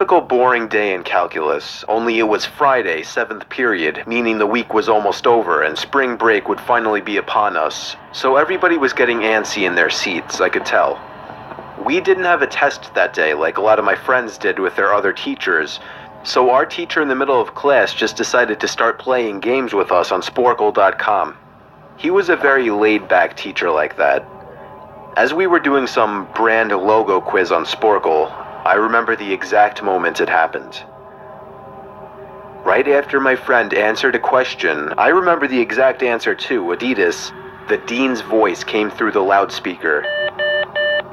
Typical boring day in calculus, only it was Friday, 7th period, meaning the week was almost over and spring break would finally be upon us. So everybody was getting antsy in their seats, I could tell. We didn't have a test that day like a lot of my friends did with their other teachers, so our teacher in the middle of class just decided to start playing games with us on Sporcle.com. He was a very laid-back teacher like that. As we were doing some brand logo quiz on Sporcle, I remember the exact moment it happened. Right after my friend answered a question, I remember the exact answer too, Adidas. The dean's voice came through the loudspeaker.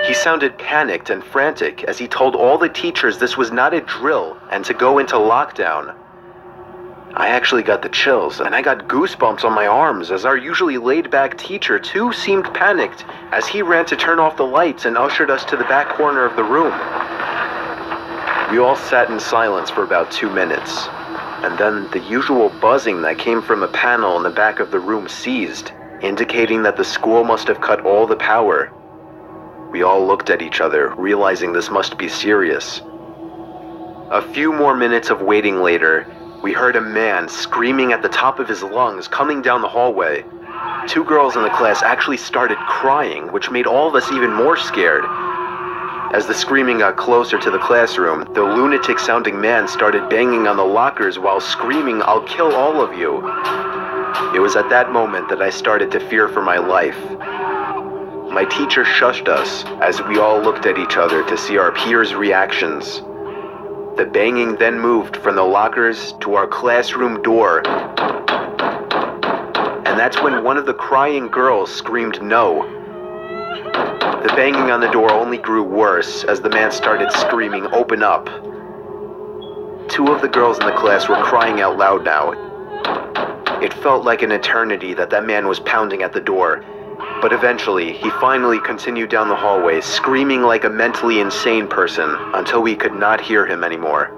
He sounded panicked and frantic as he told all the teachers this was not a drill and to go into lockdown. I actually got the chills, and I got goosebumps on my arms as our usually laid-back teacher too seemed panicked as he ran to turn off the lights and ushered us to the back corner of the room. We all sat in silence for about 2 minutes, and then the usual buzzing that came from a panel in the back of the room ceased, indicating that the school must have cut all the power. We all looked at each other, realizing this must be serious. A few more minutes of waiting later, we heard a man screaming at the top of his lungs coming down the hallway. 2 girls in the class actually started crying, which made all of us even more scared. As the screaming got closer to the classroom, the lunatic-sounding man started banging on the lockers while screaming, "I'll kill all of you." It was at that moment that I started to fear for my life. My teacher shushed us as we all looked at each other to see our peers' reactions. The banging then moved from the lockers to our classroom door, and that's when one of the crying girls screamed no. The banging on the door only grew worse as the man started screaming, "Open up." 2 of the girls in the class were crying out loud now. It felt like an eternity that man was pounding at the door. But eventually, he finally continued down the hallway, screaming like a mentally insane person, until we could not hear him anymore.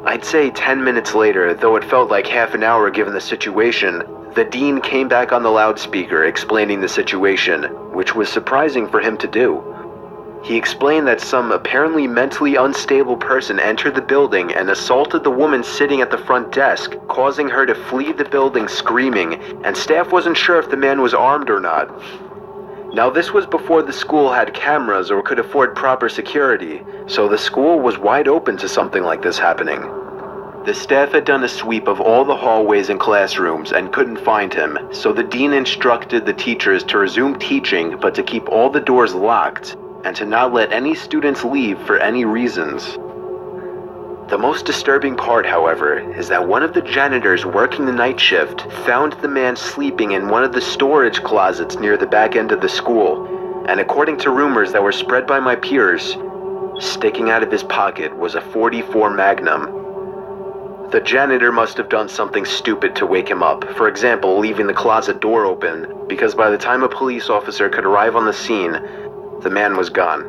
I'd say 10 minutes later, though it felt like half an hour given the situation, the dean came back on the loudspeaker explaining the situation, which was surprising for him to do. He explained that some apparently mentally unstable person entered the building and assaulted the woman sitting at the front desk, causing her to flee the building screaming, and staff wasn't sure if the man was armed or not. Now, this was before the school had cameras or could afford proper security, so the school was wide open to something like this happening. The staff had done a sweep of all the hallways and classrooms and couldn't find him, so the dean instructed the teachers to resume teaching but to keep all the doors locked, and to not let any students leave for any reasons. The most disturbing part, however, is that one of the janitors working the night shift found the man sleeping in one of the storage closets near the back end of the school, and according to rumors that were spread by my peers, sticking out of his pocket was a .44 Magnum. The janitor must have done something stupid to wake him up, for example, leaving the closet door open, because by the time a police officer could arrive on the scene, the man was gone.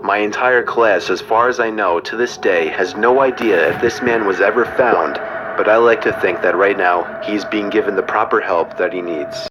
My entire class, as far as I know, to this day, has no idea if this man was ever found, but I like to think that right now, he's being given the proper help that he needs.